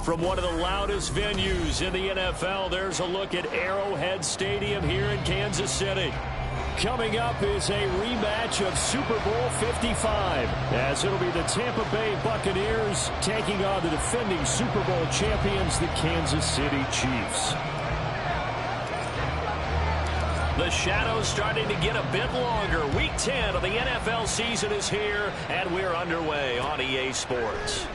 From one of the loudest venues in the NFL, there's a look at Arrowhead Stadium here in Kansas City. Coming up is a rematch of Super Bowl 55, as it'll be the Tampa Bay Buccaneers taking on the defending Super Bowl champions, the Kansas City Chiefs. The shadow's starting to get a bit longer. Week 10 of the NFL season is here, and we're underway on EA Sports.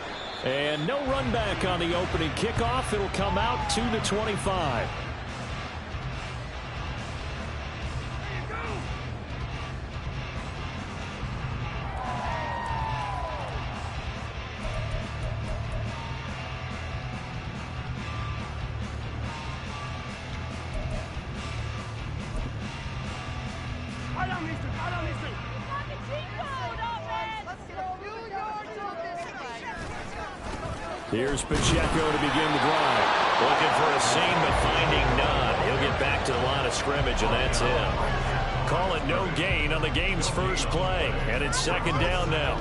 And no run back on the opening kickoff. It'll come out to the 25. Here's Pacheco to begin the drive. Looking for a seam, but finding none. He'll get back to the line of scrimmage, and that's it. Call it no gain on the game's first play, and it's second down now.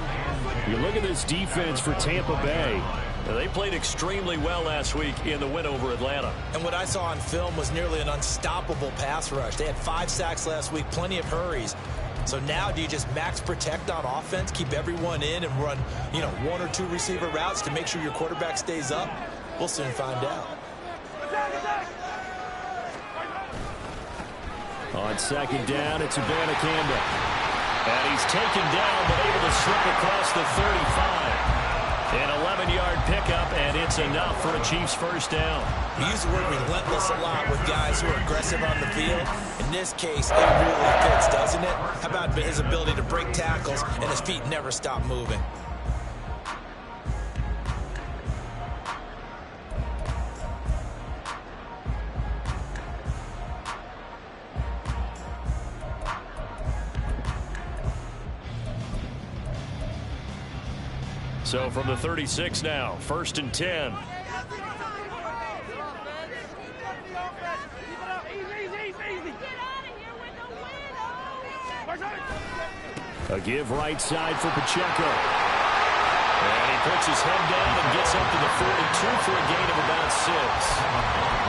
You look at this defense for Tampa Bay. They played extremely well last week in the win over Atlanta. And what I saw on film was nearly an unstoppable pass rush. They had 5 sacks last week, plenty of hurries. So now do you just max protect on offense, keep everyone in, and run, 1 or 2 receiver routes to make sure your quarterback stays up? We'll soon find out. On second down, it's Abanikanda. And he's taken down, but able to slip across the 35. An 11-yard pickup, and it's enough for a Chiefs first down. We use the word relentless a lot with guys who are aggressive on the field. In this case, it really fits, doesn't it? How about his ability to break tackles and his feet never stop moving? So from the 36 now, 1st and 10. A give right side for Pacheco. And he puts his head down and gets up to the 42 for a gain of about 6.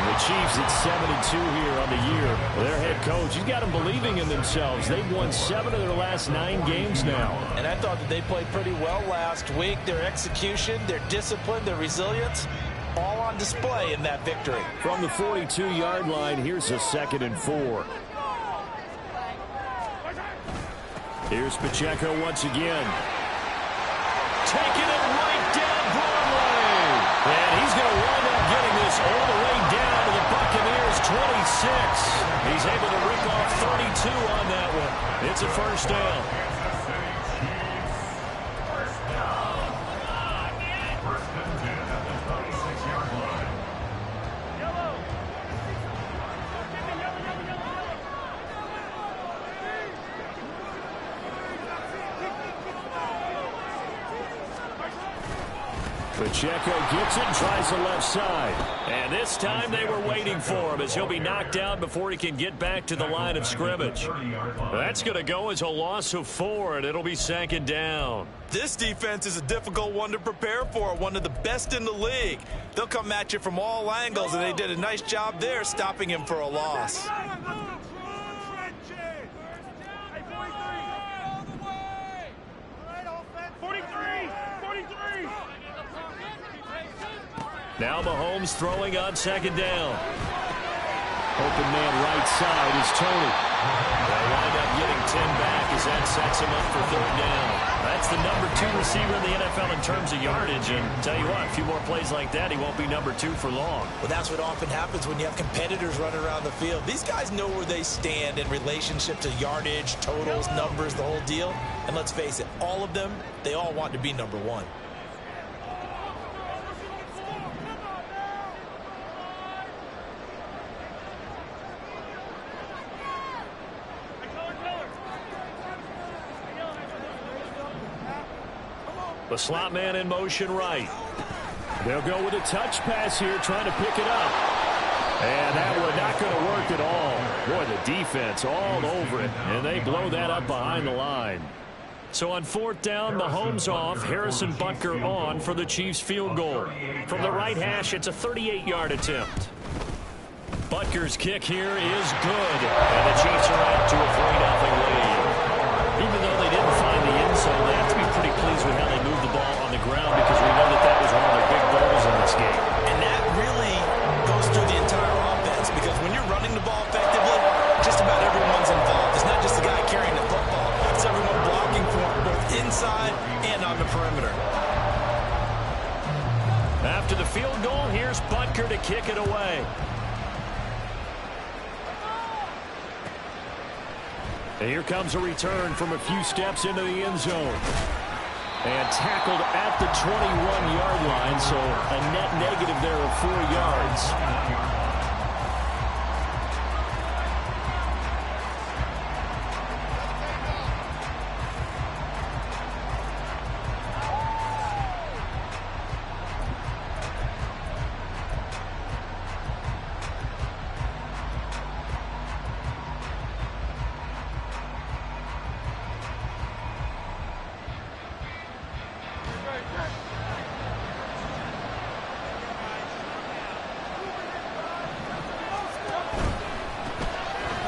The Chiefs at 7-2 here on the year. Their head coach, he's got them believing in themselves. They've won 7 of their last 9 games now. And I thought that they played pretty well last week. Their execution, their discipline, their resilience, all on display in that victory. From the 42-yard line, here's a 2nd and 4. Here's Pacheco once again. Taking it right down Broadway. And he's going to wind up getting this all the way down to the Buccaneers 26. He's able to rip off 32 on that one. It's a first down. Pacheco gets it and tries the left side. And this time they were waiting for him as he'll be knocked down before he can get back to the line of scrimmage. That's going to go as a loss of 4, and it'll be 2nd down. This defense is a difficult one to prepare for, one of the best in the league. They'll come at you from all angles, and they did a nice job there stopping him for a loss. Now Mahomes throwing on 2nd down. Open man right side is Tony. They'll wind up getting 10 back as that sets him up for 3rd down. That's the number 2 receiver in the NFL in terms of yardage. And tell you what, a few more plays like that, he won't be number 2 for long. Well, that's what often happens when you have competitors running around the field. These guys know where they stand in relationship to yardage, totals, numbers, the whole deal. And let's face it, all of them, they all want to be number 1. The slot man in motion right. They'll go with a touch pass here, trying to pick it up. And that one not going to work at all. Boy, the defense all over it. And they blow that up behind the line. So on 4th down, Mahomes off, Harrison Butker on for the Chiefs field goal. From the right hash, it's a 38-yard attempt. Butker's kick here is good, and the Chiefs are out to a 3-0 lead. Even though they didn't find the end zone, they have to be pretty pleased with how they moved the ball on the ground because we know that that was one of their big goals in this game. And that really goes through the entire offense because when you're running the ball effectively, just about everyone's involved. It's not just the guy carrying the football. It's everyone blocking for him, both inside and on the perimeter. After the field goal, here's Butker to kick it away. And here comes a return from a few steps into the end zone. And tackled at the 21-yard line, so a net negative there of 4 yards.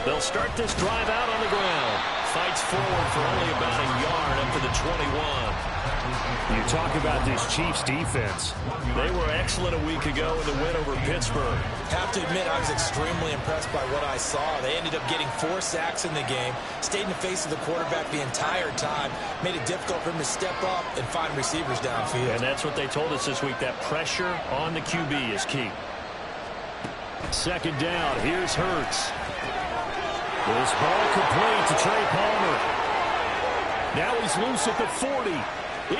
They'll start this drive out on the ground. Fights forward for only about a yard up to the 21. You talk about this Chiefs defense. They were excellent a week ago in the win over Pittsburgh. Have to admit, I was extremely impressed by what I saw. They ended up getting 4 sacks in the game, stayed in the face of the quarterback the entire time, made it difficult for him to step up and find receivers downfield. And that's what they told us this week, that pressure on the QB is key. 2nd down, here's Hurts. This ball complete to Trey Palmer. Now he's loose at the 40.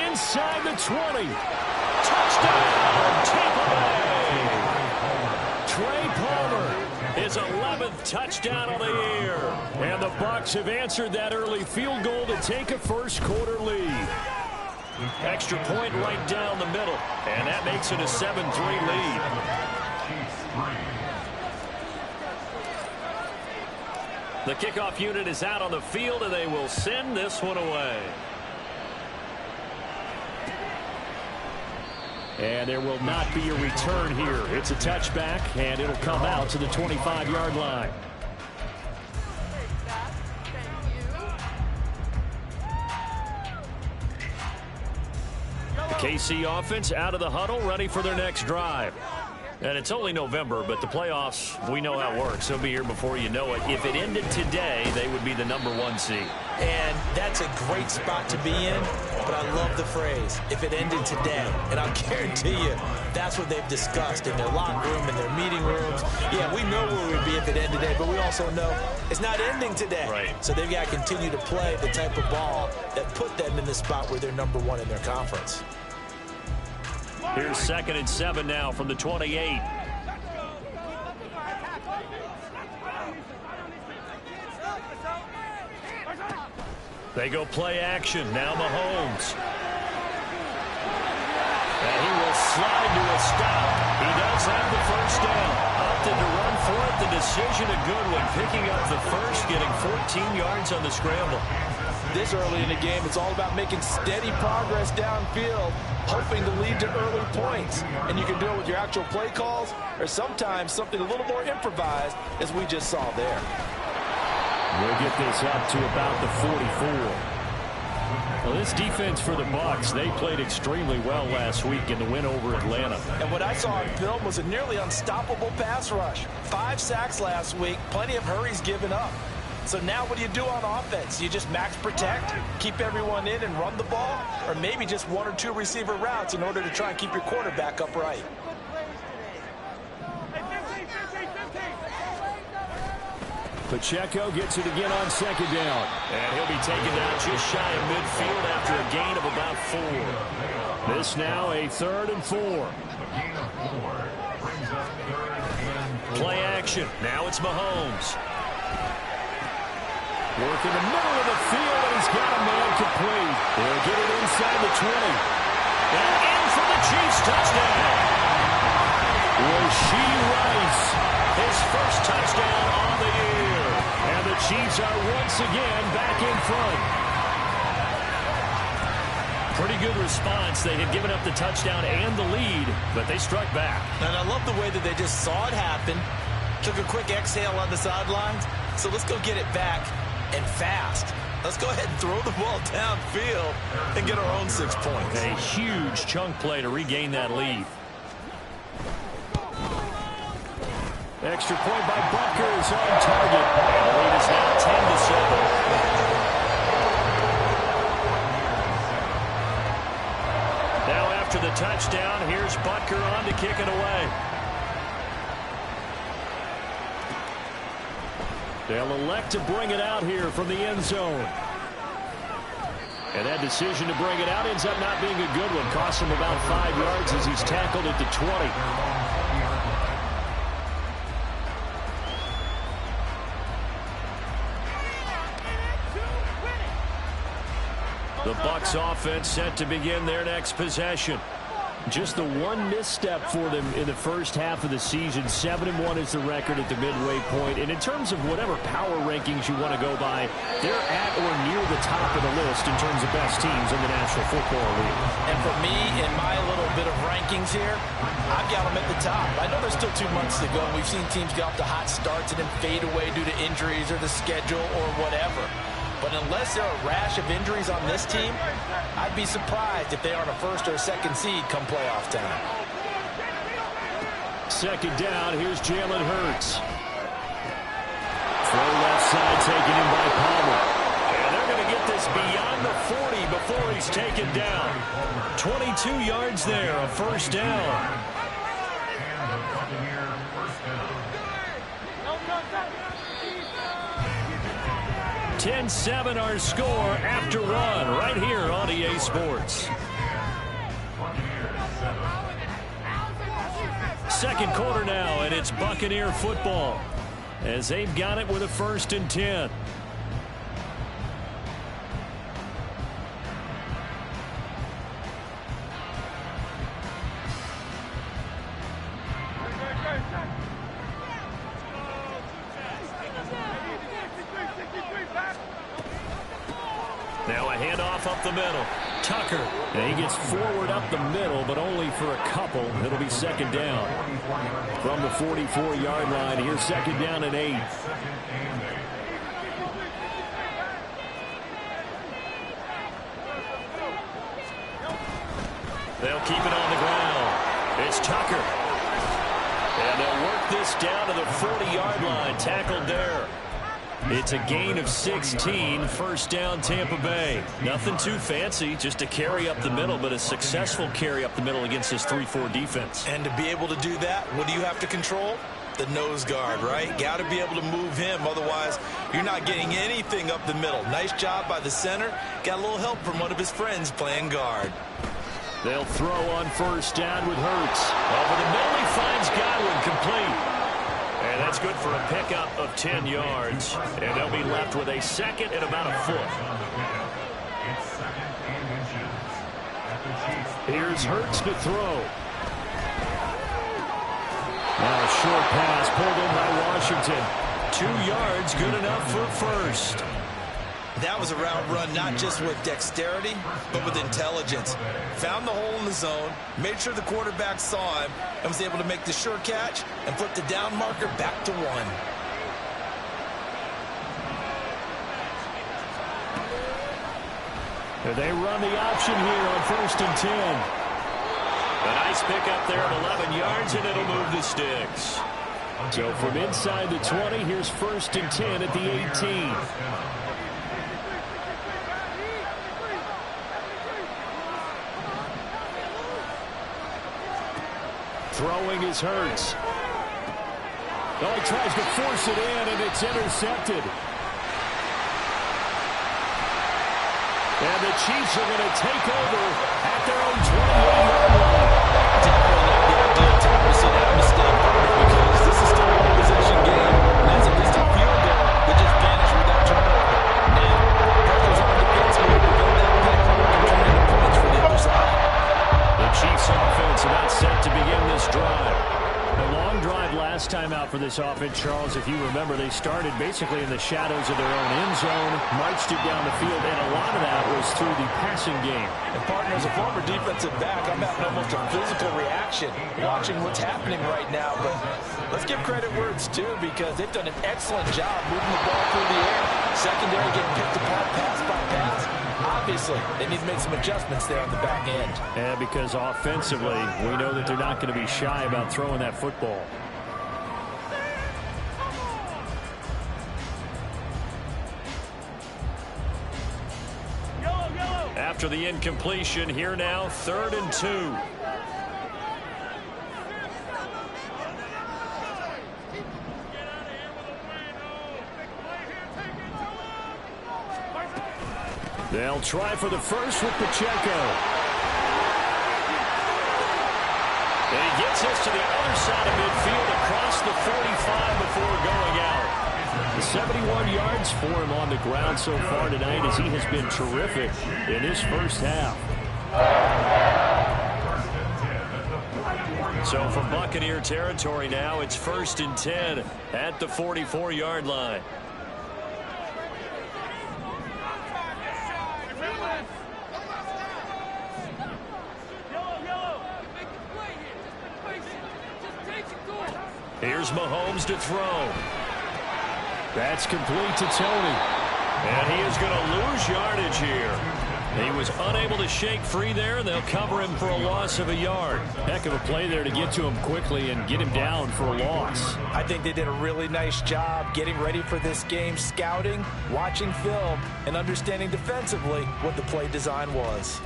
Inside the 20. Touchdown, Tampa Bay. Trey Palmer, his 11th touchdown of the year. And the Bucs have answered that early field goal to take a first-quarter lead. Extra point right down the middle. And that makes it a 7-3 lead. The kickoff unit is out on the field, and they will send this one away. And there will not be a return here. It's a touchback, and it'll come out to the 25-yard line. The KC offense out of the huddle, ready for their next drive. And it's only November, but the playoffs, we know how it works. They'll be here before you know it. If it ended today, they would be the #1 seed. And that's a great spot to be in, but I love the phrase, if it ended today. And I'll guarantee you, that's what they've discussed in their locker room, in their meeting rooms. Yeah, we know where we would be if it ended today, but we also know it's not ending today. Right. So they've got to continue to play the type of ball that put them in the spot where they're #1 in their conference. Here's 2nd and 7 now from the 28. They go play action. Now Mahomes. And he will slide to a stop. He does have the first down. Opted to run for it. The decision a good one. Picking up the first, getting 14 yards on the scramble. This early in the game, it's all about making steady progress downfield, hoping to lead to early points. And you can do it with your actual play calls or sometimes something a little more improvised, as we just saw there. We'll get this up to about the 44. Well, this defense for the Bucs, they played extremely well last week in the win over Atlanta. And what I saw on film was a nearly unstoppable pass rush. 5 sacks last week, plenty of hurries given up. So now what do you do on offense? You just max protect, keep everyone in and run the ball, or maybe just 1 or 2 receiver routes in order to try and keep your quarterback upright. Pacheco gets it again on 2nd down. And he'll be taken down just shy of midfield after a gain of about 4. This now a 3rd and 4. Play action. Now it's Mahomes. Work in the middle of the field, and he's got a man complete. They'll get it inside the 20. And in for the Chiefs touchdown. Rashee Rice, his first touchdown on the year. And the Chiefs are once again back in front. Pretty good response. They had given up the touchdown and the lead, but they struck back. And I love the way that they just saw it happen, took a quick exhale on the sidelines. So let's go get it back and fast. Let's go ahead and throw the ball downfield and get our own 6 points. A huge chunk play to regain that lead. Extra point by Butker is on target. And the lead is now 10-7. Now after the touchdown, here's Butker on to kick it away. They'll elect to bring it out here from the end zone. And that decision to bring it out ends up not being a good one. Costs him about 5 yards as he's tackled at the 20. The Bucs offense set to begin their next possession. Just the one misstep for them in the first half of the season. 7-1 is the record at the midway point. And in terms of whatever power rankings you want to go by, they're at or near the top of the list in terms of best teams in the National Football League. And for me, in my little bit of rankings here, I've got them at the top. I know there's still 2 months to go, and we've seen teams get off to hot starts and then fade away due to injuries or the schedule or whatever. But unless there are a rash of injuries on this team, I'd be surprised if they aren't a first or a second seed come playoff time. Second down, here's Jalen Hurts. Throw left side taken in by Palmer. And they're going to get this beyond the 40 before he's taken down. 22 yards there, a first down. 10-7 our score after one right here on EA Sports. Second quarter now, and it's Buccaneer football as they've got it with a 1st and 10. Now a handoff up the middle. Tucker. And he gets forward up the middle, but only for a couple. It'll be second down. From the 44-yard line, here's second down and 8. They'll keep it on the ground. It's Tucker. And they'll work this down to the 40-yard line. Tackled there. It's a gain of 16, first down Tampa Bay. Nothing too fancy, just a carry up the middle, but a successful carry up the middle against this 3-4 defense. And to be able to do that, what do you have to control? The nose guard, right? Got to be able to move him, otherwise you're not getting anything up the middle. Nice job by the center. Got a little help from one of his friends playing guard. They'll throw on first down with Hurts. Over the middle, he finds Godwin complete. And that's good for a pickup of 10 yards. And they'll be left with a second and about a foot. Here's Hurts to throw. Now a short pass pulled in by Washington. 2 yards, good enough for first. That was a route run not just with dexterity, but with intelligence. Found the hole in the zone, made sure the quarterback saw him, and was able to make the sure catch and flip the down marker back to 1. They run the option here on 1st and 10. A nice pickup there at 11 yards, and it'll move the sticks. So from inside the 20, here's 1st and 10 at the 18. Throwing is Hurts. Oh, he tries to force it in, and it's intercepted. And the Chiefs are going to take over at their own 28-yard line. Definitely not the ideal time to see that mistake, because this is still a one-possession game. That's at least a field goal that just vanished without turnover. Now, pressures on the defense will prevent that pick from turning into points for the other side. The Chiefs offense about set to begin this drive. A long long drive last time out for this offense, Charles. If you remember, they started basically in the shadows of their own end zone, marched it down the field, and a lot of that was through the passing game. And partner, as a former defensive back, I'm having almost a physical reaction watching what's happening right now. But let's give credit where it's due, because they've done an excellent job moving the ball through the air. Secondary getting picked apart pass by pass. Obviously, they need to make some adjustments there on the back end. Yeah, because offensively, we know that they're not going to be shy about throwing that football. After the incompletion, here now, 3rd and 2. They'll try for the first with Pacheco. And he gets us to the other side of midfield across the 45 before going out. 71 yards for him on the ground so far tonight, as he has been terrific in his first half. So from Buccaneer territory now, it's 1st and 10 at the 44-yard line. Here's Mahomes to throw. That's complete to Tony. And he is going to lose yardage here. He was unable to shake free there, and they'll cover him for a loss of a yard. Heck of a play there to get to him quickly and get him down for a loss. I think they did a really nice job getting ready for this game, scouting, watching film, and understanding defensively what the play design was.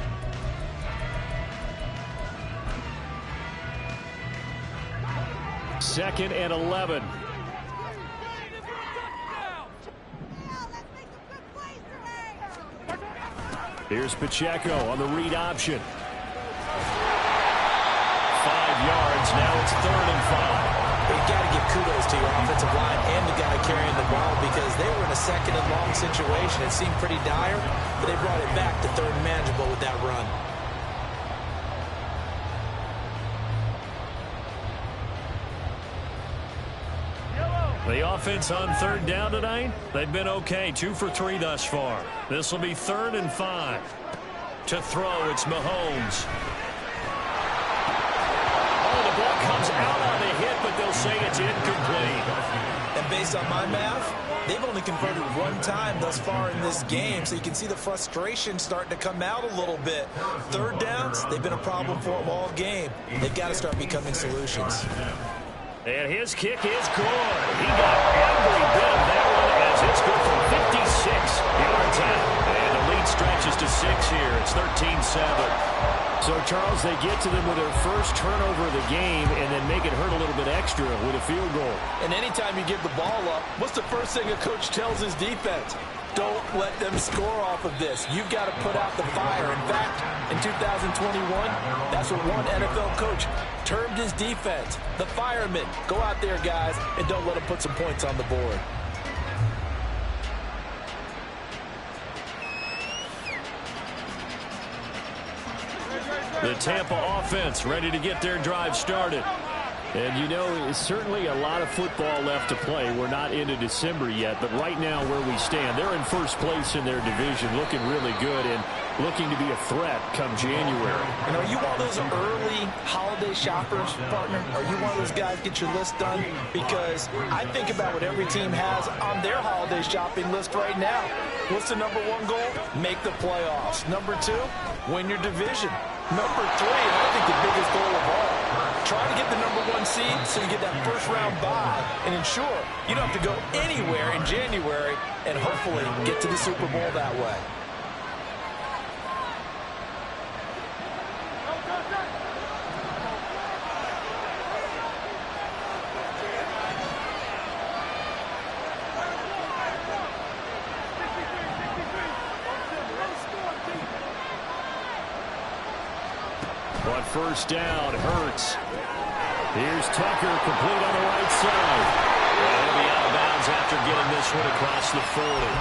Second and 11. Here's Pacheco on the read option. 5 yards. Now it's 3rd and 5. You've got to give kudos to your offensive line and the guy carrying the ball, because they were in a 2nd and long situation. It seemed pretty dire, but they brought it back to 3rd and manageable with that run. The offense on 3rd down tonight, they've been okay. 2 for 3 thus far. This will be 3rd and 5. To throw, it's Mahomes. Oh, the ball comes out on the hit, but they'll say it's incomplete. And based on my math, they've only converted 1 time thus far in this game, so you can see the frustration starting to come out a little bit. 3rd downs, they've been a problem for them all game. They've got to start becoming solutions. And his kick is good. He got every bit of that one, as it's good for 56 yards out. And the lead stretches to 6 here. It's 13-7. So, Charles, they get to them with their first turnover of the game and then make it hurt a little bit extra with a field goal. And anytime you give the ball up, what's the first thing a coach tells his defense? Don't let them score off of this. You've got to put out the fire. In fact, in 2021, that's what one NFL coach termed his defense. The firemen. Go out there, guys, and don't let them put some points on the board. The Tampa offense ready to get their drive started. And, you know, it's certainly a lot of football left to play. We're not into December yet, but right now where we stand, they're in first place in their division, looking really good and looking to be a threat come January. And are you one of those early holiday shoppers, partner? Are you one of those guys get your list done? Because I think about what every team has on their holiday shopping list right now. What's the #1 goal? Make the playoffs. #2, win your division. #3, and I think the biggest goal of all, try to get the #1 seed so you get that first-round bye and ensure you don't have to go anywhere in January and hopefully get to the Super Bowl that way. On first down, Hurts. Here's Tucker, complete on the right side. He'll be out of bounds after getting this one across the 40.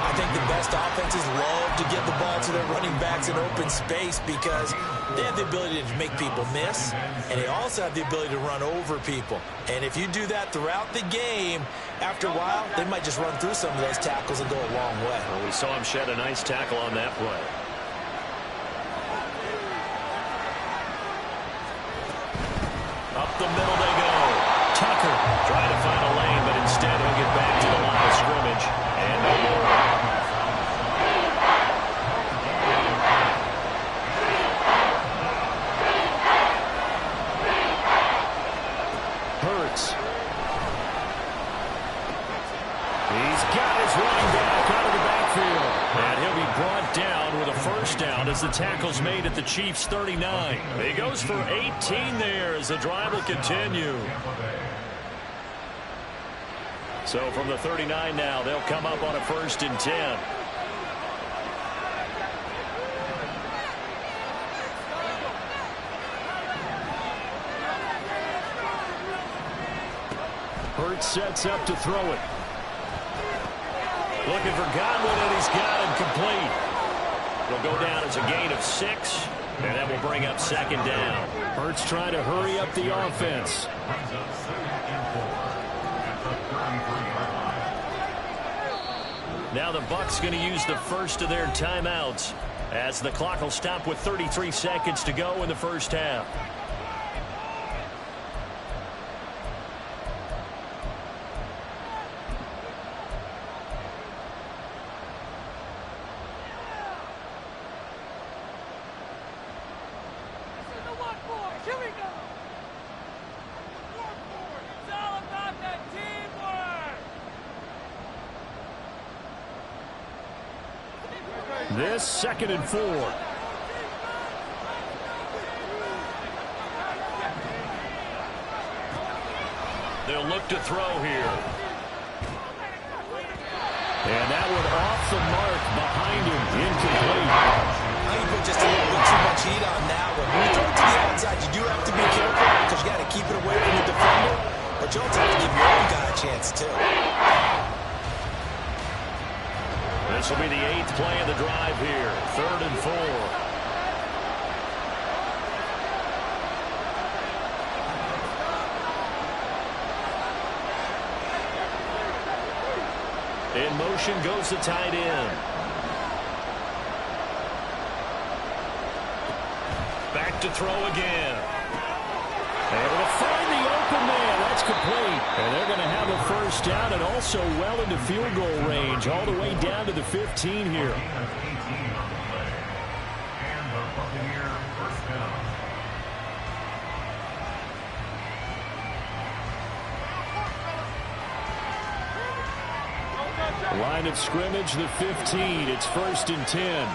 I think the best offenses love to get the ball to their running backs in open space because they have the ability to make people miss, and they also have the ability to run over people. And if you do that throughout the game, after a while, they might just run through some of those tackles and go a long way. Well, we saw him shed a nice tackle on that play. Up the middle they go. Tucker trying to find a lane, but instead he'll get back to the line of scrimmage. And no more. Hurts. He's got his running back out of the backfield. And he'll be brought down with a first down as the tackle's made at the Chiefs' 39. He goes for 18 there as the drive will continue. So from the 39 now, they'll come up on a 1st and 10. Hurts sets up to throw it. Looking for Godwin, and he's got him complete. It'll go down as a gain of 6, and that will bring up 2nd down. Hurts trying to hurry up the offense. Now the Bucs going to use the first of their timeouts as the clock will stop with 33 seconds to go in the first half. This 2nd and 4. They'll look to throw here. And that one off the mark behind him. Incomplete. I think you put just a little bit too much heat on that one. When you throw it to the outside, you do have to be careful because you got to keep it away from the defender. But you also have to give your own guy a chance, too. This will be the 8th play of the drive here. 3rd and 4. In motion goes the tight end. Back to throw again. Able to find the open man. That's complete. And they're going to have a first down and also well into field goal range. All the way down to the 15 here. Line of scrimmage, the 15. It's 1st and 10.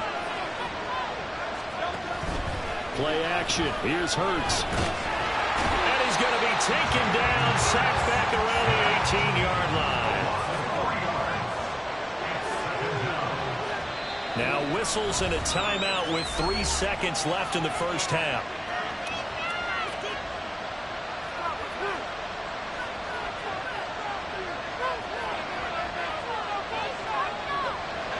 Play action. Here's Hurts. And he's going to be taken down, sacked back around the 18-yard line. Now whistles and a timeout with 3 seconds left in the first half.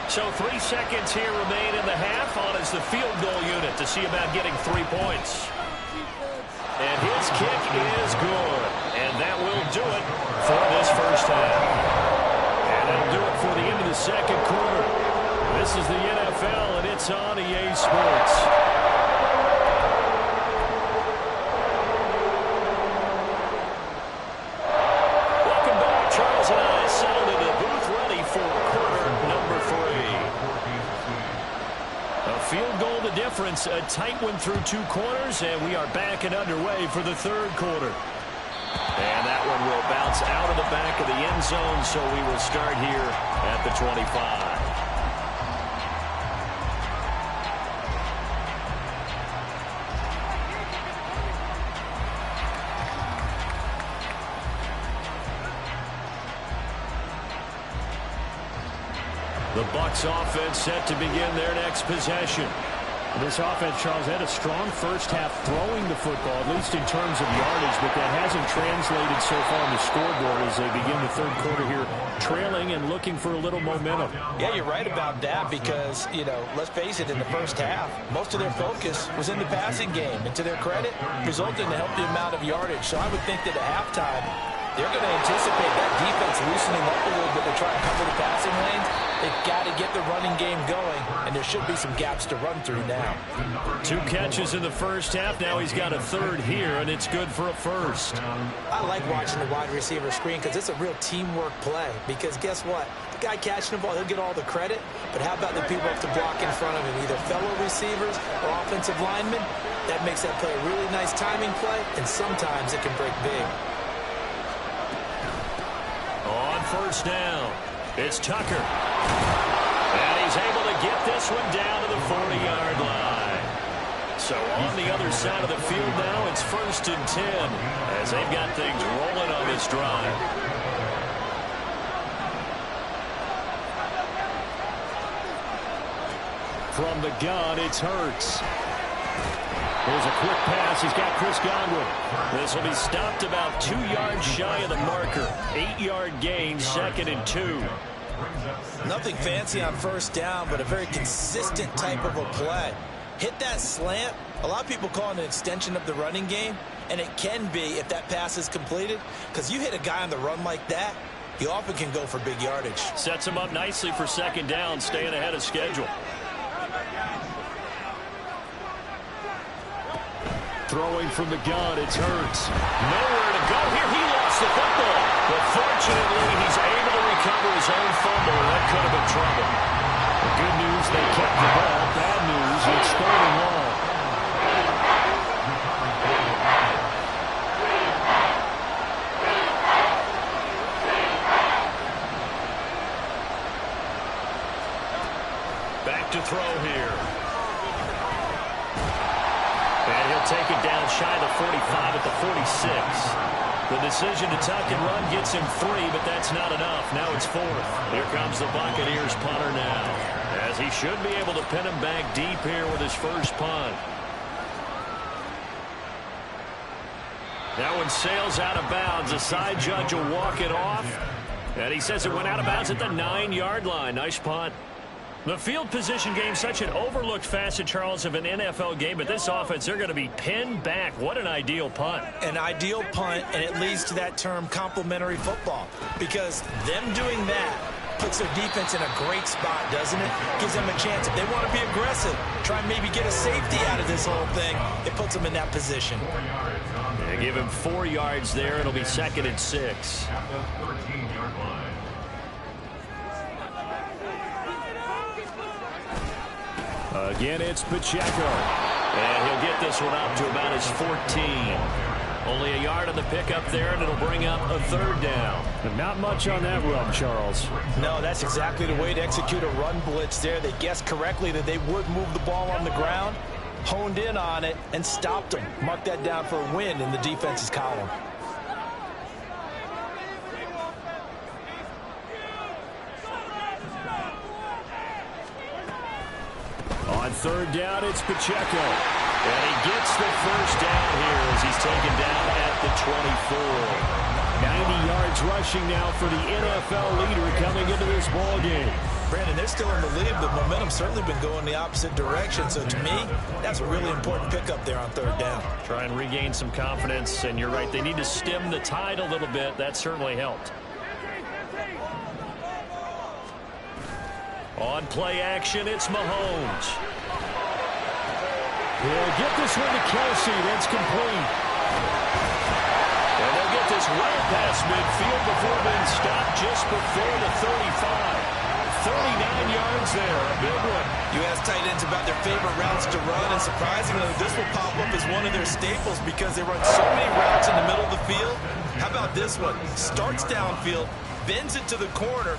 So 3 seconds here remain in the half. On is the field goal unit to see about getting 3 points. And his kick is good. And that will do it for this first half. And that'll do it for the end of the 2nd quarter. This is the NFL, and it's on EA Sports. Welcome back. Charles and I settled into the booth ready for quarter number 3. A field goal the difference. A tight one through 2 quarters, and we are back and underway for the 3rd quarter. And that one will bounce out of the back of the end zone, so we will start here at the 25. The Bucs offense set to begin their next possession. This offense, Charles, had a strong first half throwing the football, at least in terms of yardage, but that hasn't translated so far on the scoreboard as they begin the third quarter here, trailing and looking for a little momentum. Yeah, you're right about that because, let's face it, in the first half, most of their focus was in the passing game. And to their credit, resulted in a healthy amount of yardage. So I would think that at halftime, they're going to anticipate that defense loosening up a little bit to try and cover the passing lanes. They've got to get the running game going, and there should be some gaps to run through now. 2 catches in the first half. Now he's got a third here, and it's good for a first. I like watching the wide receiver screen because it's a real teamwork play. Because guess what? The guy catching the ball, he'll get all the credit. But how about the people up to block in front of him, either fellow receivers or offensive linemen? That makes that play a really nice timing play, and sometimes it can break big. On first down, it's Tucker. And he's able to get this one down to the 40-yard line. So on the other side of the field now, it's 1st and 10 as they've got things rolling on this drive. From the gun, it's Hurts. There's a quick pass. He's got Chris Godwin. This will be stopped about 2 yards shy of the marker. 8-yard gain, 2nd and 2. Nothing fancy on first down, but a very consistent type of a play. Hit that slant. A lot of people call it an extension of the running game, and it can be if that pass is completed, because you hit a guy on the run like that, he often can go for big yardage. Sets him up nicely for 2nd down, staying ahead of schedule. Throwing from the gun, it's Hurts. Nowhere to go here. He lost the football. But fortunately, he's able to recover his own fumble, and that could have been trouble. The good news, they kept the ball. Bad news, it's 3rd and long. Back to throw here. And he'll take it down shy of the 45 at the 46. The decision to tuck and run gets him 3, but that's not enough. Now it's 4th. Here comes the Buccaneers punter now, as he should be able to pin him back deep here with his first punt. That one sails out of bounds. The side judge will walk it off, and he says it went out of bounds at the 9-yard line. Nice punt. The field position game, such an overlooked facet, Charles, of an NFL game, but this offense, they're going to be pinned back. What an ideal punt. An ideal punt, and it leads to that term complementary football, because them doing that puts their defense in a great spot, doesn't it? Gives them a chance. If they want to be aggressive, try and maybe get a safety out of this whole thing, it puts them in that position. They give him 4 yards there. It'll be 2nd and 6. Again, it's Pacheco. And he'll get this one up to about his 14. Only a yard on the pickup there, and it'll bring up a 3rd down. And not much on that run, Charles. No, that's exactly the way to execute a run blitz there. They guessed correctly that they would move the ball on the ground, honed in on it, and stopped them. Mark that down for a win in the defense's column. On 3rd down, it's Pacheco. And he gets the first down here as he's taken down at the 24. 90 yards rushing now for the NFL leader coming into this ball game. Brandon, they're still in the lead, but momentum's certainly been going the opposite direction. So to me, that's a really important pickup there on 3rd down. Try and regain some confidence, and you're right, they need to stem the tide a little bit. That certainly helped. On play action, it's Mahomes. He'll get this one to Kelsey. That's complete. And they'll get this well past midfield before being stopped just before the 35. 39 yards there, a big one. You ask tight ends about their favorite routes to run, and surprisingly, this will pop up as one of their staples because they run so many routes in the middle of the field. How about this one? Starts downfield, bends it to the corner,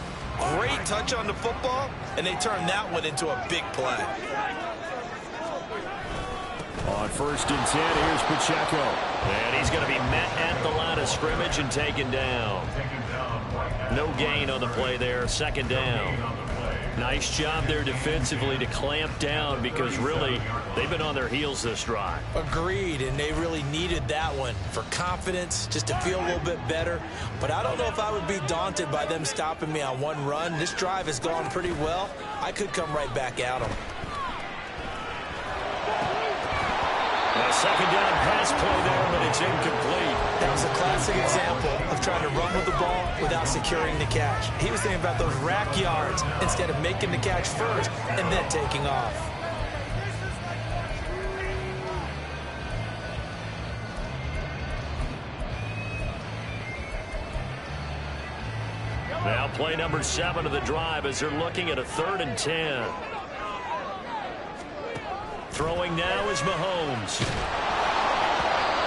great touch on the football, and they turn that one into a big play. On 1st and 10, here's Pacheco. And he's going to be met at the line of scrimmage and taken down. No gain on the play there, 2nd down. Nice job there defensively to clamp down because really they've been on their heels this drive. Agreed, and they really needed that one for confidence, just to feel a little bit better. But I don't know if I would be daunted by them stopping me on one run. This drive has gone pretty well. I could come right back at them. A second down pass play there, but it's incomplete. That was a classic example of trying to run with the ball without securing the catch. He was thinking about those rack yards instead of making the catch first and then taking off. Now play number 7 of the drive as they're looking at a 3rd and 10. Throwing now is Mahomes.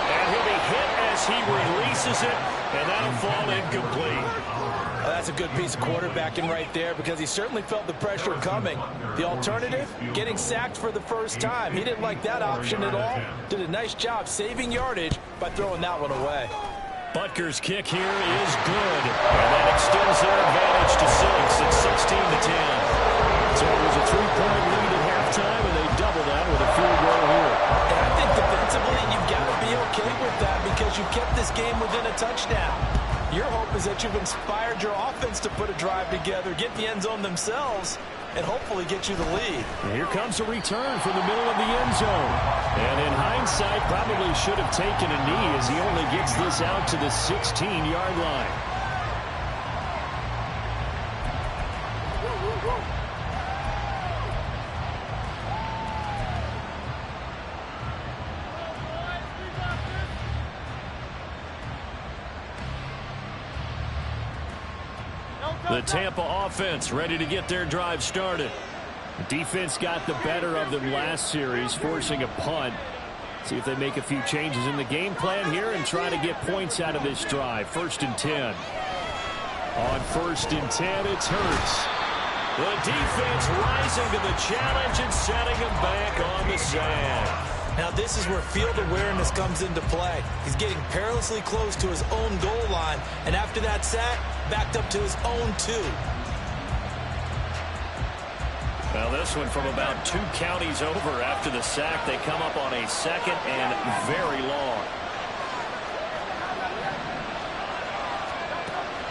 And he'll be hit as he releases it, and that'll fall incomplete. Well, that's a good piece of quarterbacking right there because he certainly felt the pressure coming. The alternative, getting sacked for the first time. He didn't like that option at all. Did a nice job saving yardage by throwing that one away. Butker's kick here is good, and that extends their advantage to 6. It's 16-10. So it was a 3-point lead at halftime, and they double that with a field goal here. And I think defensively, you've got to be okay with that because you kept this game within a touchdown. Your hope is that you've inspired your offense to put a drive together, get the end zone themselves, and hopefully get you the lead. And here comes a return from the middle of the end zone. And in hindsight, probably should have taken a knee as he only gets this out to the 16-yard line. The Tampa offense ready to get their drive started. The defense got the better of them last series, forcing a punt. See if they make a few changes in the game plan here and try to get points out of this drive. 1st and 10. On 1st and 10, it's Hurts. The defense rising to the challenge and setting him back on the sand. Now this is where field awareness comes into play. He's getting perilously close to his own goal line, and after that sack, backed up to his own 2. Now this one from about 2 counties over after the sack. They come up on a 2nd and very long.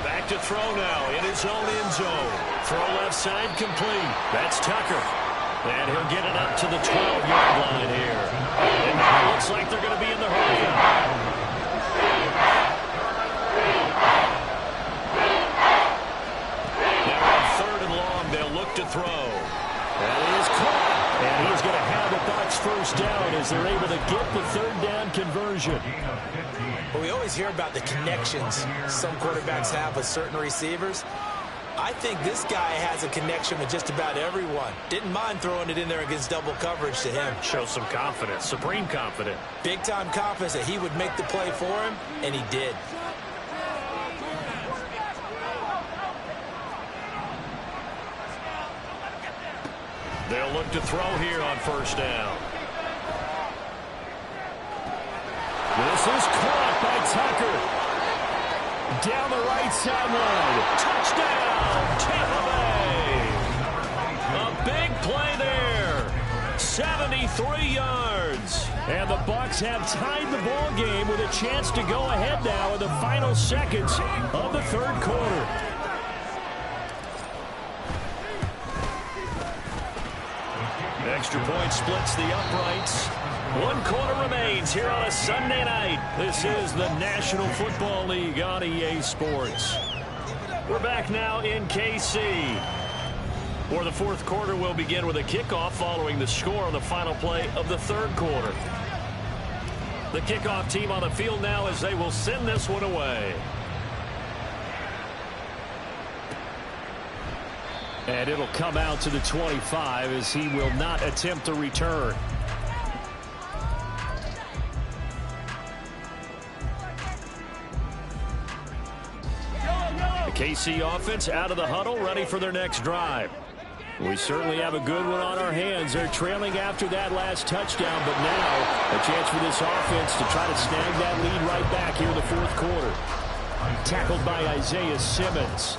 Back to throw now in his own end zone. Throw left side complete. That's Tucker. And he'll get it up to the 12-yard line here. And now it looks like they're going to be in the hurry. Now on 3rd and long, they'll look to throw. That is caught. And he's going to have the Bucs first down as they're able to get the 3rd down conversion. Well, we always hear about the connections some quarterbacks have with certain receivers. I think this guy has a connection with just about everyone. Didn't mind throwing it in there against double coverage to him. Shows some confidence, supreme confidence. Big-time confidence that he would make the play for him, and he did. They'll look to throw here on 1st down. This is caught by Tucker. Down the right sideline. Touchdown, Tampa Bay. A big play there. 73 yards. And the Bucs have tied the ball game with a chance to go ahead now in the final seconds of the 3rd quarter. Extra point splits the uprights. 1 quarter remains here on a Sunday night. This is the National Football League on EA Sports. We're back now in KC. For the 4th quarter, we'll begin with a kickoff following the score on the final play of the 3rd quarter. The kickoff team on the field now as they will send this one away. And it'll come out to the 25 as he will not attempt a return. The KC offense out of the huddle, ready for their next drive. We certainly have a good one on our hands. They're trailing after that last touchdown, but now a chance for this offense to try to snag that lead right back here in the 4th quarter. Tackled by Isaiah Simmons.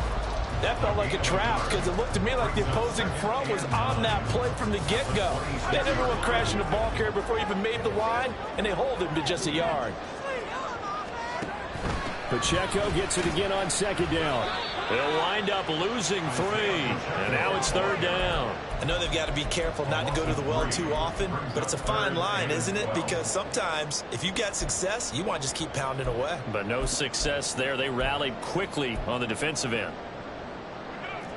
That felt like a trap because it looked to me like the opposing front was on that play from the get-go. They had everyone crashing the ball carrier before he even made the line, and they hold him to just a yard. Pacheco gets it again on second down. They'll wind up losing 3, and now it's third down. I know they've got to be careful not to go to the well too often, but it's a fine line, isn't it? Because sometimes if you got success, you want to just keep pounding away. But no success there. They rallied quickly on the defensive end.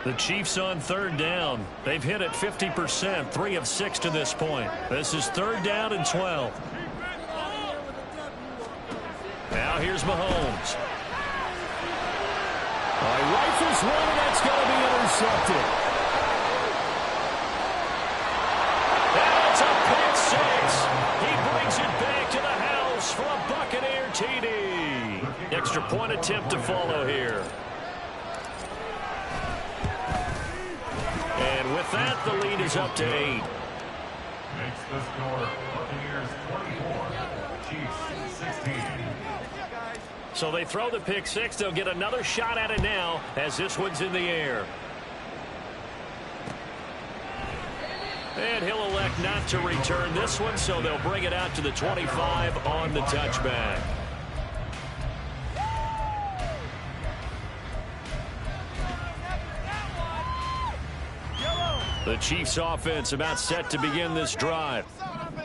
The Chiefs on third down. They've hit it 50%, 3 of 6 to this point. This is third down and 12. Now here's Mahomes. Rifles one, and that's going to be intercepted. And it's a pick 6. He brings it back to the house for a Buccaneer TD. Extra point attempt to follow here. And with that, the lead is up to 8. Makes the score Buccaneers 24, Chiefs 16. So they throw the pick 6. They'll get another shot at it now as this one's in the air. And he'll elect not to return this one, so they'll bring it out to the 25 on the touchback. The Chiefs offense about set to begin this drive.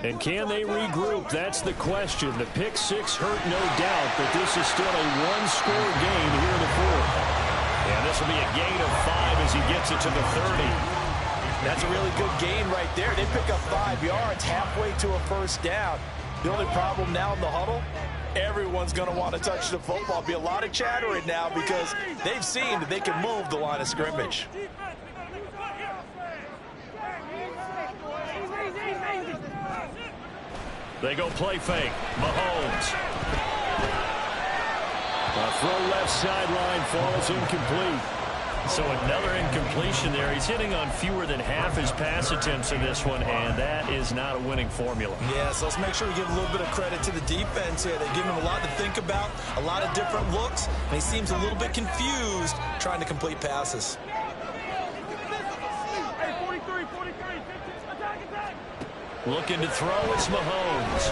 And can they regroup? That's the question. The pick 6 hurt, no doubt, but this is still a one-score game here in the fourth. And this will be a gain of 5 as he gets it to the 30. That's a really good gain right there. They pick up 5 yards halfway to a first down. The only problem now in the huddle, everyone's going to want to touch the football. Be a lot of chatter right now because they've seen that they can move the line of scrimmage. They go play fake. Mahomes. A throw left sideline falls incomplete. So another incompletion there. He's hitting on fewer than half his pass attempts in this one, and that is not a winning formula. Yeah, so let's make sure we give a little bit of credit to the defense here. They've given him a lot to think about, a lot of different looks, and he seems a little bit confused trying to complete passes. Looking to throw, it's Mahomes.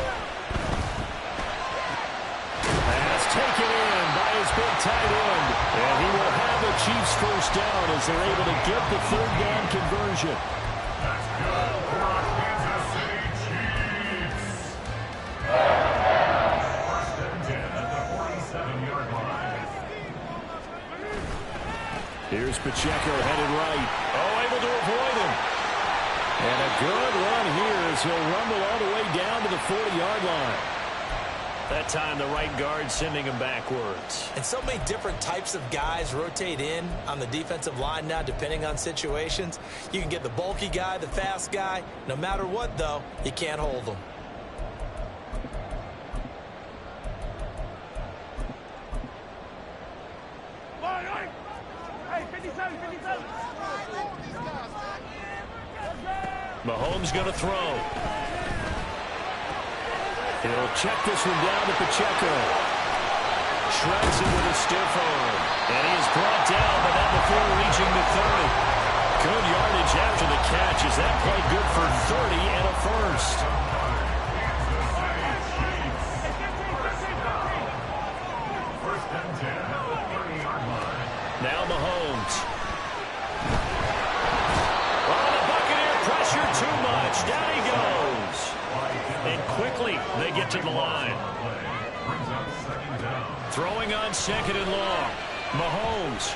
Pass taken in by his big tight end. And he will have the Chiefs first down as they're able to get the third down conversion. That's good for Kansas City Chiefs. First and 10 at the 47-yard line. Here's Pacheco headed right. Oh, able to avoid him. And a good run here as he'll rumble all the way down to the 40-yard line. That time the right guard sending him backwards. And so many different types of guys rotate in on the defensive line now depending on situations. You can get the bulky guy, the fast guy. No matter what, though, you can't hold them. Mahomes going to throw. He'll check this one down to Pacheco. Shreds it with a stiff arm. And he is brought down, but not before reaching the 30. Good yardage after the catch. Is that play good for 30 and a first? First and 10 at the 30-yard line. Now Mahomes. Oh, the Buccaneer pressure too much. Down he goes. And quickly they get to the line. Brings up second down. Throwing on second and long. Mahomes.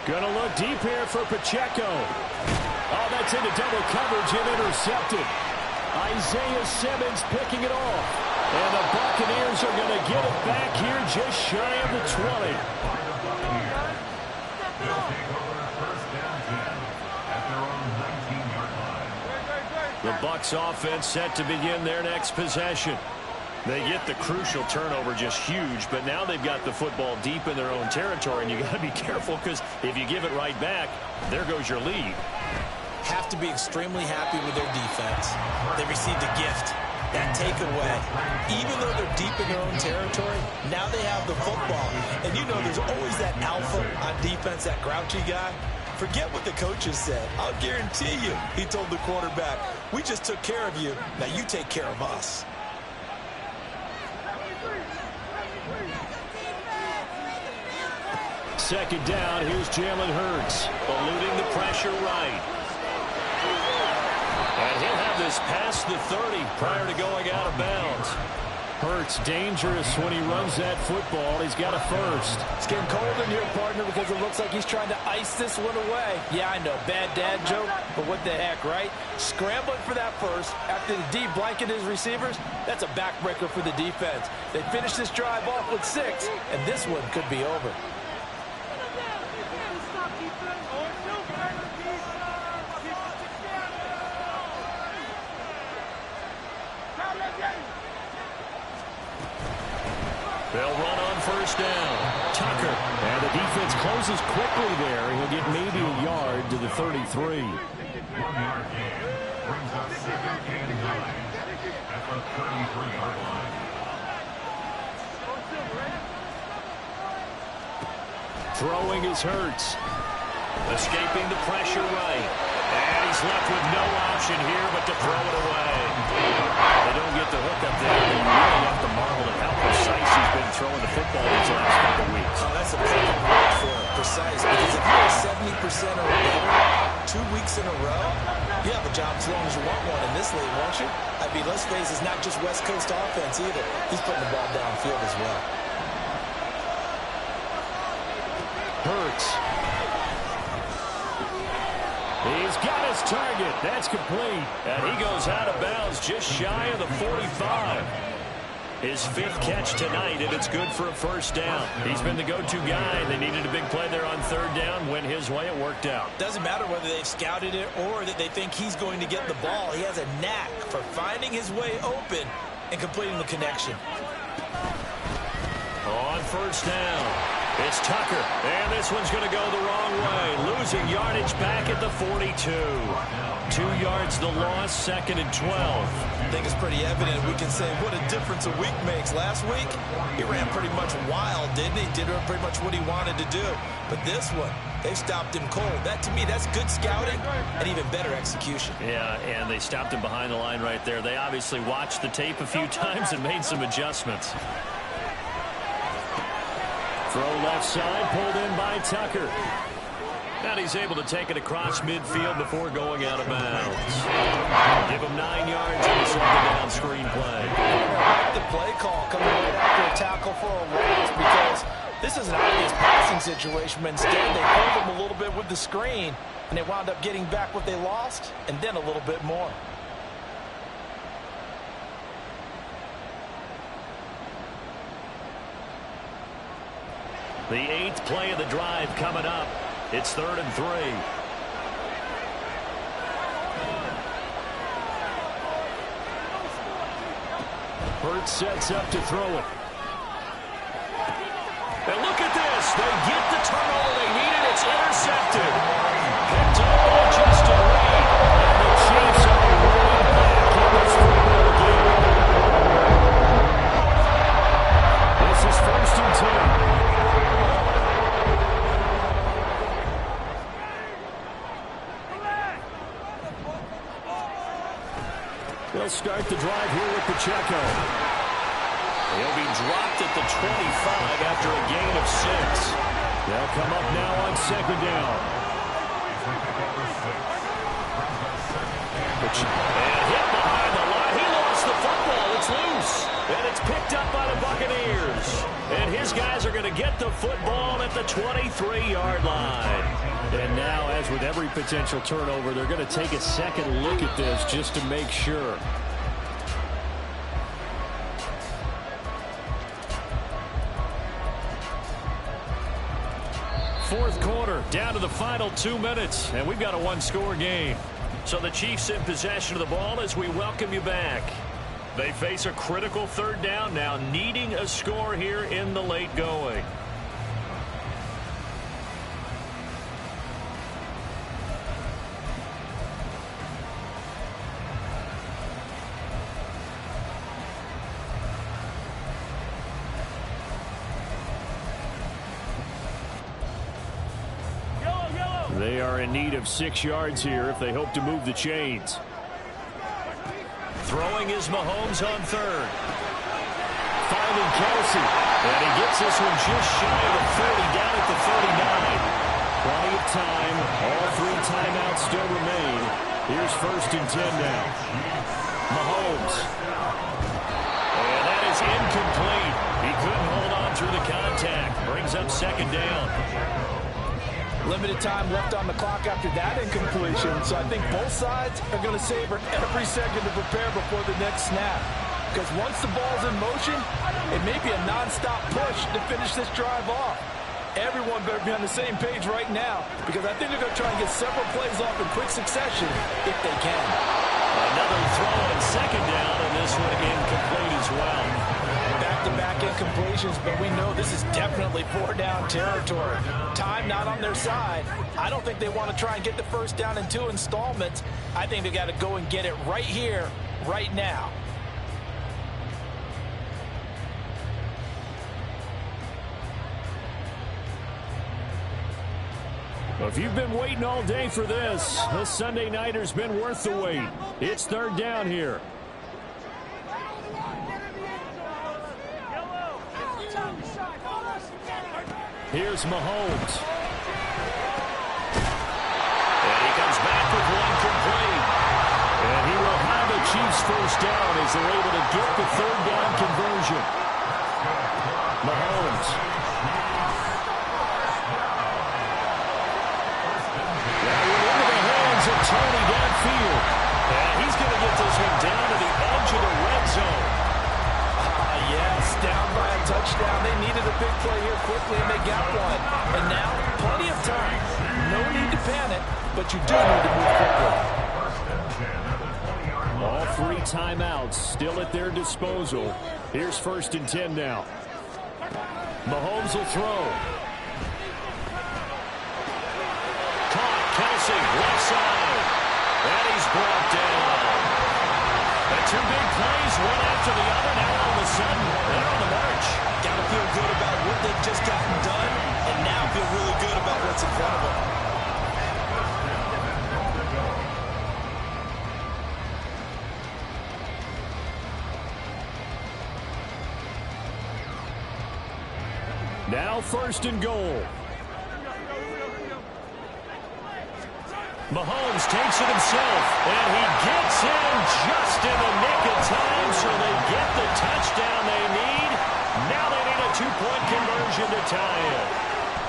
Going to look deep here for Pacheco. Oh, that's into double coverage and intercepted. Isaiah Simmons picking it off. And the Buccaneers are going to get it back here just shy of the 20. They'll take over first down 10 at their own 19-yard line. The Bucs offense set to begin their next possession. They get the crucial turnover, just huge, but now they've got the football deep in their own territory, and you got to be careful because if you give it right back, there goes your lead. Have to be extremely happy with their defense. They received a gift. That takeaway, even though they're deep in their own territory, now they have the football. And you know there's always that alpha on defense, that grouchy guy. Forget what the coaches said. I'll guarantee you, he told the quarterback, we just took care of you. Now you take care of us. Second down, here's Jalen Hurts. Eluding the pressure right. And he'll have this past the 30 prior to going out of bounds. Hurts dangerous when he runs that football. He's got a first. It's getting cold in here, partner, because it looks like he's trying to ice this one away. Yeah, I know, bad dad joke, but what the heck, right? Scrambling for that first after the D blanket his receivers, that's a backbreaker for the defense. They finish this drive off with 6, and this one could be over. They'll run on first down. Tucker. And the defense closes quickly there. He'll get maybe a yard to the 33. 1 yard gain brings up 2nd and 9 at the 33-yard line. Throwing is Hurts. Escaping the pressure right. And he's left with no option here but to throw it away. They don't get the hook up there. You really have to marvel at how precise he's been throwing the football these last couple of weeks. Oh, that's a big word for it, precise. Because if you're 70% or better 2 weeks in a row, you have a job as long as you want one in this league, won't you? I mean, let's face it, it's not just West Coast offense either. He's putting the ball downfield as well. Hurts. He's got his target. That's complete. And he goes out of bounds just shy of the 45. His 5th catch tonight, and it's good for a first down. He's been the go-to guy. They needed a big play there on 3rd down. Went his way. It worked out. Doesn't matter whether they've scouted it or that they think he's going to get the ball. He has a knack for finding his way open and completing the connection. On first down, it's Tucker. And this one's going to go the wrong way. Losing yardage back at the 42. 2 yards the loss, 2nd and 12. I think it's pretty evident. We can say what a difference a week makes. Last week, he ran pretty much wild, didn't he? Did pretty much what he wanted to do. But this one, they stopped him cold. That, to me, that's good scouting and even better execution. Yeah, and they stopped him behind the line right there. They obviously watched the tape a few times and made some adjustments. Throw left side, pulled in by Tucker. And he's able to take it across midfield before going out of bounds. Give him 9 yards on the 2nd down screen play. I like the play call coming right after a tackle for a loss because this is an obvious passing situation, but instead they pulled him a little bit with the screen, and they wound up getting back what they lost and then a little bit more. The 8th play of the drive coming up. It's 3rd and 3. Hurts sets up to throw it. And look at this. They get the turnover they needed. It's intercepted. Picked up by Justin Reed. And the Chiefs are right back in this football game. This is 1st and 10. They'll start the drive here with Pacheco. He'll be dropped at the 25 after a gain of 6. They'll come up now on 2nd down. And hit behind the line. He lost the football. It's loose. And it's picked up by the Buccaneers. And his guys are going to get the football at the 23-yard line. And now, as with every potential turnover, they're going to take a second look at this just to make sure. Fourth quarter, down to the final 2 minutes, and we've got a one-score game. So the Chiefs in possession of the ball as we welcome you back. They face a critical 3rd down now, needing a score here in the late going. They are in need of 6 yards here if they hope to move the chains. Throwing is Mahomes on third. Finding Kelsey. And he gets this one just shy of the 30, down at the 39. Plenty of time. All 3 timeouts still remain. Here's 1st and 10 now. Mahomes. And that is incomplete. He couldn't hold on through the contact. Brings up 2nd down. Limited time left on the clock after that incompletion, so I think both sides are going to savor every second to prepare before the next snap. Because once the ball's in motion, it may be a non-stop push to finish this drive off. Everyone better be on the same page right now, because I think they're going to try and get several plays off in quick succession if they can. Another throw on 2nd down, and this one incomplete as well. Back-to-back incompletions, but we know this is definitely 4-down territory. Time not on their side. I don't think they want to try and get the 1st down in 2 installments. I think they got to go and get it right here, right now. Well, if you've been waiting all day for this Sunday nighter's been worth the wait. It's 3rd down here. Here's Mahomes. And he comes back with one complete. And he will have the Chiefs 1st down as they're able to get the 3rd down conversion. Mahomes. That went into the hands of Tony downfield. And he's going to get this one down to the edge of the red zone. Yes, down by a touchdown. They needed a big play here quickly, and they got one. And now, plenty of time. No need to panic, but you do need to move quickly. All 3 timeouts still at their disposal. Here's 1st and 10 now. Mahomes will throw. Caught, Kelsey, left side. And he's brought down. The 2 big plays, one after the other. Now all of a sudden, they're on the march. Got to feel good about what they've just gotten done, and now feel really good about what's in front of them. Now 1st and goal. Mahomes takes it himself, and he gets in just in the nick of time, so they get the touchdown they need. Now they need a 2-point conversion to tie it.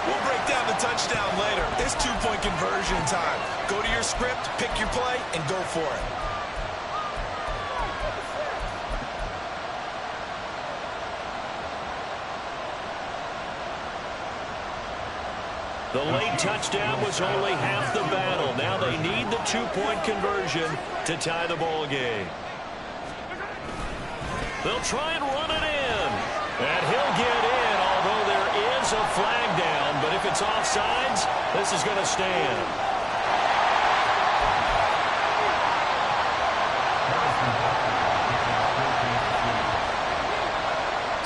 We'll break down the touchdown later. It's 2-point conversion time. Go to your script, pick your play, and go for it. The late touchdown was only half the battle. Now they need the 2-point conversion to tie the ball game. They'll try and run it in. And he'll get in, although there is a flag down. But if it's offsides, this is going to stand.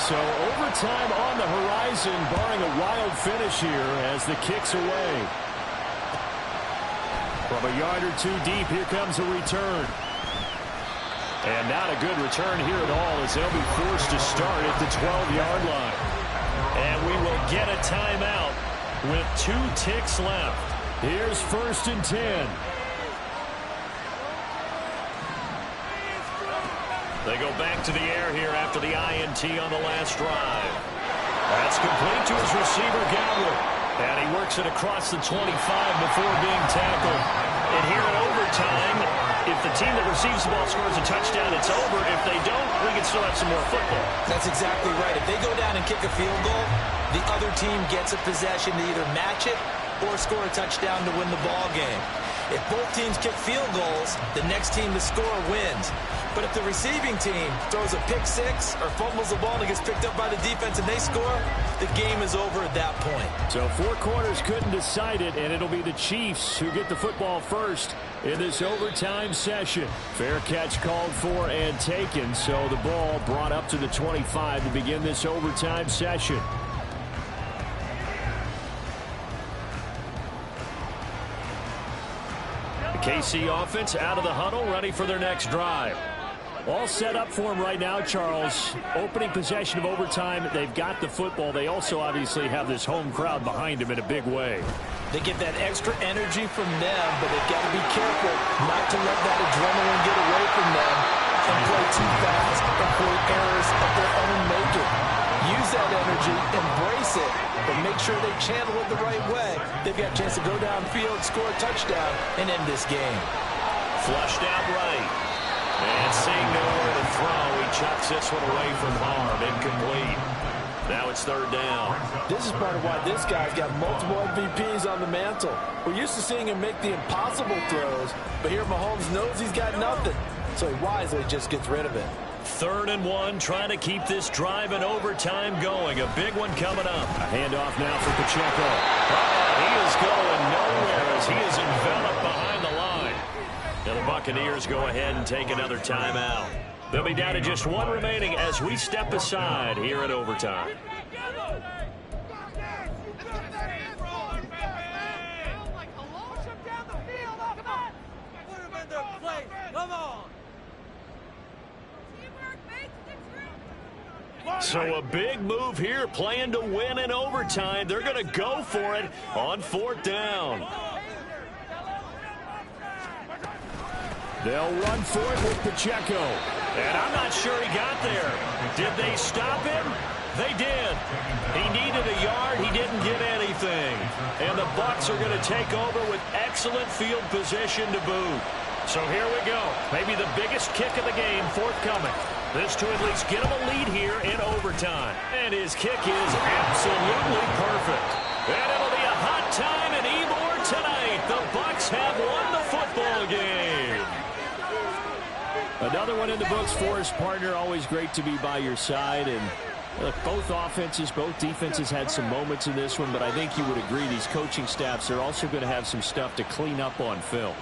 So overtime on the horizon, barring a wild finish here as the kick's away. From a yard or 2 deep, here comes a return. And not a good return here at all as they'll be forced to start at the 12-yard line. And we will get a timeout with 2 ticks left. Here's 1st and 10. They go back to the air here after the INT on the last drive. That's complete to his receiver, Godwin. And he works it across the 25 before being tackled. And here in overtime, if the team that receives the ball scores a touchdown, it's over. If they don't, we can still have some more football. That's exactly right. If they go down and kick a field goal, the other team gets a possession to either match it or score a touchdown to win the ball game. If both teams kick field goals, the next team to score wins. But if the receiving team throws a pick 6 or fumbles the ball and it gets picked up by the defense and they score, the game is over at that point. So 4 quarters couldn't decide it, and it'll be the Chiefs who get the football first in this overtime session. Fair catch called for and taken, so the ball brought up to the 25 to begin this overtime session. KC offense out of the huddle, ready for their next drive. All set up for him right now, Charles. Opening possession of overtime. They've got the football. They also obviously have this home crowd behind them in a big way. They get that extra energy from them, but they've got to be careful not to let that adrenaline get away from them and play too fast and create errors of their own making. Use that energy, embrace it, but make sure they channel it the right way. They've got a chance to go downfield, score a touchdown, and end this game. Flushed out right. And seeing nowhere to throw, he chucks this one away from harm. Incomplete. Now it's third down. This is part of why this guy's got multiple MVPs on the mantle. We're used to seeing him make the impossible throws, but here Mahomes knows he's got nothing, so he wisely just gets rid of it. 3rd and 1, trying to keep this drive in overtime going. A big one coming up. A handoff now for Pacheco. He is going nowhere as he is enveloped behind the line. Now the Buccaneers go ahead and take another timeout. They'll be down to just one remaining as we step aside here at overtime. So a big move here, playing to win in overtime. They're going to go for it on 4th down. They'll run for it with Pacheco. And I'm not sure he got there. Did they stop him? They did. He needed a yard. He didn't get anything. And the Bucs are going to take over with excellent field position to boot. So here we go. Maybe the biggest kick of the game forthcoming. This to at least get him a lead here in overtime. And his kick is absolutely perfect. And it'll be a hot time in Ybor tonight. The Bucs have won the football game. Another one in the books for his partner. Always great to be by your side. And look, both offenses, both defenses had some moments in this one, but I think you would agree these coaching staffs are also going to have some stuff to clean up on film.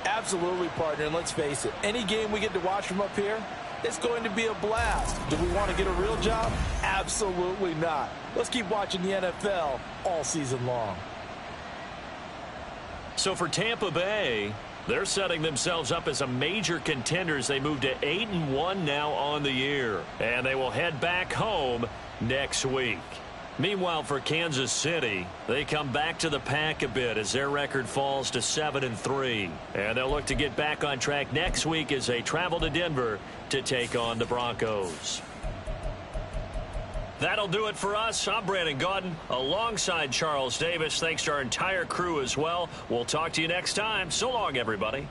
Absolutely, partner, and let's face it, any game we get to watch from up here, it's going to be a blast. Do we want to get a real job? Absolutely not. Let's keep watching the NFL all season long. So for Tampa Bay, they're setting themselves up as a major contender as they move to 8-1 now on the year. And they will head back home next week. Meanwhile, for Kansas City, they come back to the pack a bit as their record falls to 7-3. And they'll look to get back on track next week as they travel to Denver to take on the Broncos. That'll do it for us. I'm Brandon Gaudin alongside Charles Davis. Thanks to our entire crew as well. We'll talk to you next time. So long, everybody.